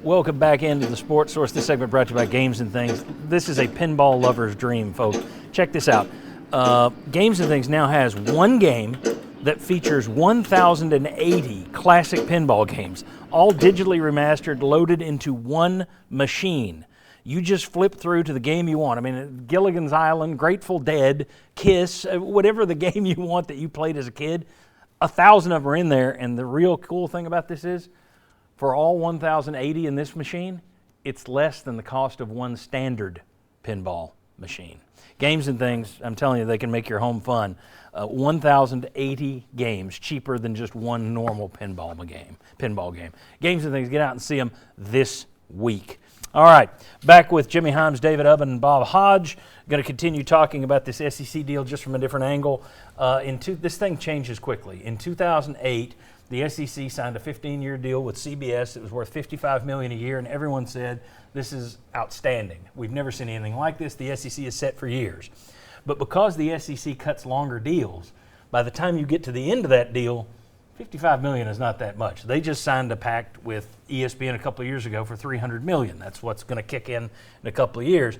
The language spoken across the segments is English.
Welcome back into the Sports Source. This segment brought to you by Games and Things. This is a pinball lover's dream, folks. Check this out. Games and Things now has one game that features 1,080 classic pinball games, all digitally remastered, loaded into one machine. You just flip through to the game you want. I mean, Gilligan's Island, Grateful Dead, Kiss, whatever the game you want that you played as a kid, 1,000 of them are in there. And the real cool thing about this is, for all 1,080 in this machine, it's less than the cost of one standard pinball machine. Games and Things, I'm telling you, they can make your home fun. 1,080 games, cheaper than just one normal pinball game. Games and Things, get out and see them this week. All right, back with Jimmy Himes, David Ubben, and Bob Hodge. Going to continue talking about this SEC deal just from a different angle. This thing changes quickly. In 2008, the SEC signed a 15-year deal with CBS. It was worth $55 million a year, and everyone said, this is outstanding. We've never seen anything like this. The SEC is set for years. But because the SEC cuts longer deals, by the time you get to the end of that deal, $55 million is not that much. They just signed a pact with ESPN a couple of years ago for $300 million. That's what's going to kick in a couple of years.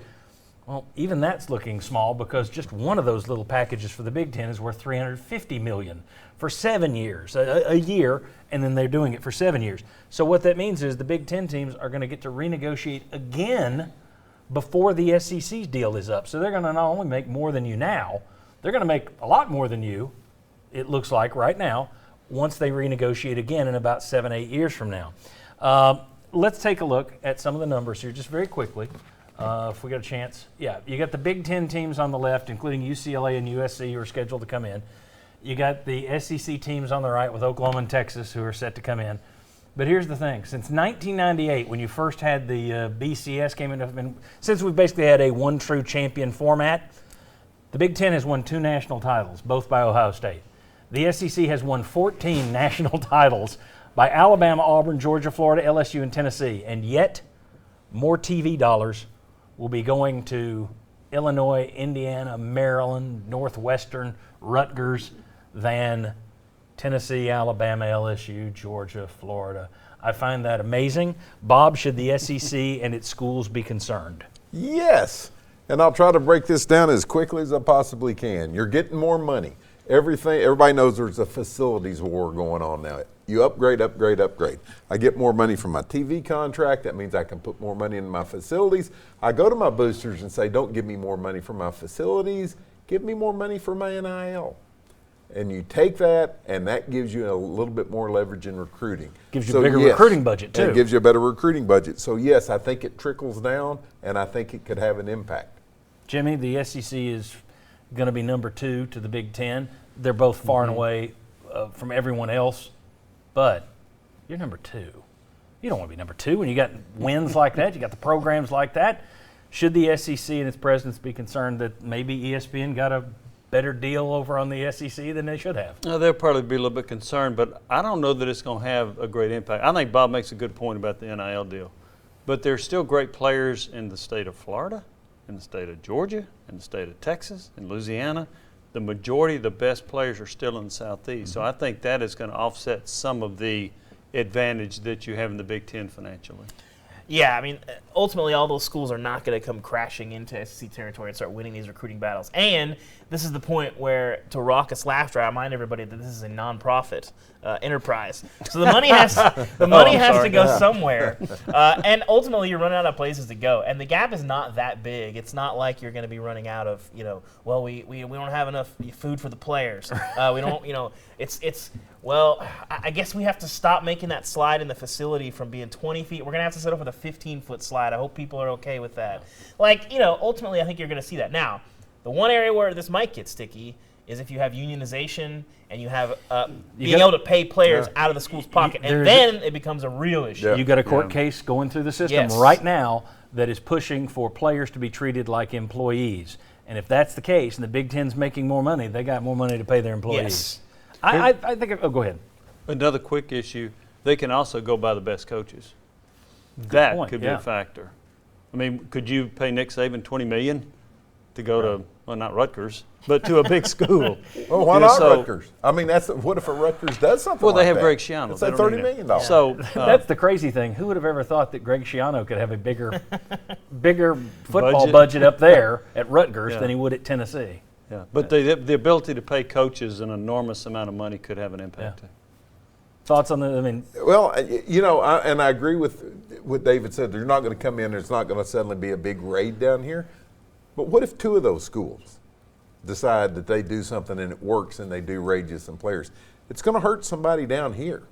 Well, even that's looking small because just one of those little packages for the Big Ten is worth $350 million for 7 years, a year, and then they're doing it for 7 years. So what that means is the Big Ten teams are going to get to renegotiate again before the SEC's deal is up. So they're going to not only make more than you now, they're going to make a lot more than you, it looks like right now, once they renegotiate again in about 7-8 years from now. Let's take a look at some of the numbers here just very quickly. If we got a chance. Yeah, you got the Big Ten teams on the left, including UCLA and USC, who are scheduled to come in. You got the SEC teams on the right with Oklahoma and Texas, who are set to come in. But here's the thing. Since 1998, when you first had the BCS came into, since we've basically had a one true champion format, the Big Ten has won 2 national titles, both by Ohio State. The SEC has won 14 national titles by Alabama, Auburn, Georgia, Florida, LSU, and Tennessee. And yet, more TV dollars will be going to Illinois, Indiana, Maryland, Northwestern, Rutgers than Tennessee, Alabama, LSU, Georgia, Florida. I find that amazing. Bob, should the SEC and its schools be concerned? Yes, and I'll try to break this down as quickly as I possibly can. You're getting more money. Everybody knows there's a facilities war going on now. You upgrade. I get more money from my TV contract. That means I can put more money into my facilities. I go to my boosters and say, don't give me more money for my facilities. Give me more money for my NIL. And you take that, and that gives you a little bit more leverage in recruiting. Gives you a bigger recruiting budget, too. And it gives you a better recruiting budget. So, yes, I think it trickles down, and I think it could have an impact. Jimmy, the SEC is going to be number 2 to the Big Ten. They're both far and away from everyone else, but you're number 2. You don't want to be number 2 when you got wins like that. You got the programs like that. Should the SEC and its presidents be concerned that maybe ESPN got a better deal over on the SEC than they should have? They'll probably be a little bit concerned, but I don't know that it's going to have a great impact. I think Bob makes a good point about the NIL deal, but there's still great players in the state of Florida, in the state of Georgia, in the state of Texas, in Louisiana. The majority of the best players are still in the Southeast. So I think that is going to offset some of the advantage that you have in the Big Ten financially. Yeah, I mean, ultimately all those schools are not going to come crashing into SEC territory and start winning these recruiting battles. And this is the point where, to raucous laughter, I remind everybody that this is a nonprofit enterprise. So the money has to go somewhere. And ultimately you're running out of places to go. And the gap is not that big. It's not like you're going to be running out of, we don't have enough food for the players. We don't, well, I guess we have to stop making that slide in the facility from being 20 feet. We're going to have to set up with a 15-foot slide. I hope people are okay with that. Ultimately, I think you're going to see that. Now, the one area where this might get sticky is if you have unionization and you have being able to pay players out of the school's pocket. And then it becomes a real issue. You got a court case going through the system right now that is pushing for players to be treated like employees. And if that's the case and the Big Ten's making more money, they got more money to pay their employees. Yes. I think, go ahead. Another quick issue, they can also go by the best coaches. That could be a factor. I mean, could you pay Nick Saban $20 million to go to well, not Rutgers, but to a big school. Well, why You know, not so- Rutgers? I mean, what if a Rutgers does something Well, like they have that? Greg Schiano. It's They like don't $30 need million. it. So That's the crazy thing. Who would have ever thought that Greg Schiano could have a bigger football Budget. budget up there at Rutgers Yeah. than he would at Tennessee? yeah, but the ability to pay coaches an enormous amount of money could have an impact. Yeah. Thoughts on the? I mean, Well, you know, and I agree with what David said. They're not going to come in. There's not going to suddenly be a big raid down here. But what if 2 of those schools decide that they do something and it works and they do raid some players? It's going to hurt somebody down here.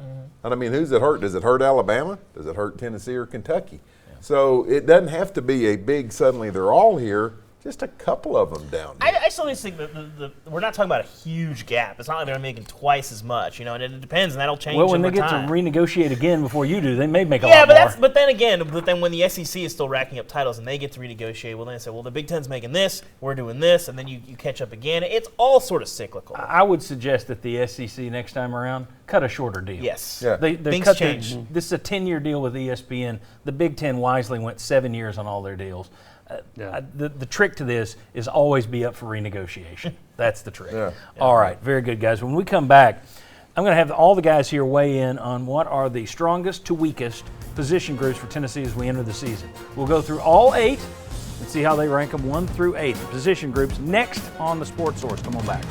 And I mean, who's it hurt? Does it hurt Alabama? Does it hurt Tennessee or Kentucky? So it doesn't have to be a big suddenly they're all here. Just a couple of them down here. I still think that we're not talking about a huge gap. It's not like they're making twice as much, and it depends, and that'll change well, when over they get time. to renegotiate again before you do, they may make a Yeah, lot but more. but then when the SEC is still racking up titles and they get to renegotiate, well, then they say, well, the Big Ten's making this, we're doing this, and then you catch up again. It's all sort of cyclical. I would suggest that the SEC next time around cut a shorter deal. Yes. Yeah. They Things cut change. This is a 10-year deal with ESPN. The Big Ten wisely went 7 years on all their deals. Yeah. The trick to this is always be up for renegotiation. That's the trick. Yeah. All right, very good, guys. When we come back, I'm going to have all the guys here weigh in on what are the strongest to weakest position groups for Tennessee as we enter the season. We'll go through all 8 and see how they rank them 1 through 8. The position groups next on the Sports Source. Come on back.